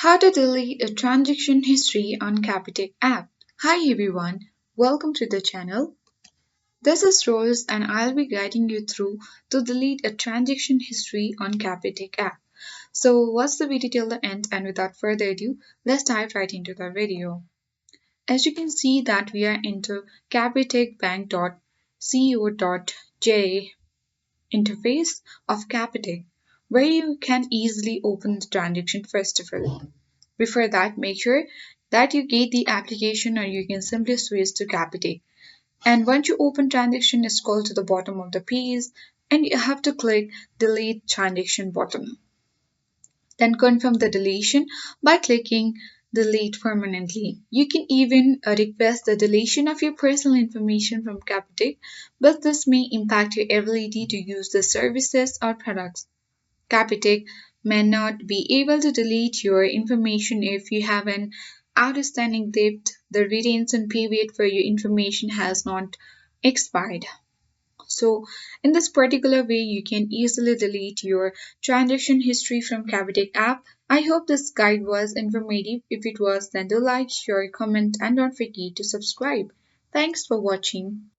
How to delete a transaction history on Capitec app. Hi everyone, welcome to the channel. This is Rose and I'll be guiding you through to delete a transaction history on Capitec app. So watch the video till the end and without further ado, let's dive right into the video. As you can see that we are into capitecbank.co.j interface of Capitec where you can easily open the transaction first of all. Before that, make sure that you get the application or you can simply switch to Capitec. And once you open transaction, scroll to the bottom of the page and you have to click delete transaction button. Then confirm the deletion by clicking delete permanently. You can even request the deletion of your personal information from Capitec, but this may impact your ability to use the services or products. Capitec may not be able to delete your information if you have an outstanding debt, the retention period for your information has not expired. So, in this particular way, you can easily delete your transaction history from Capitec app. I hope this guide was informative. If it was, then do like, share, comment, and don't forget to subscribe. Thanks for watching.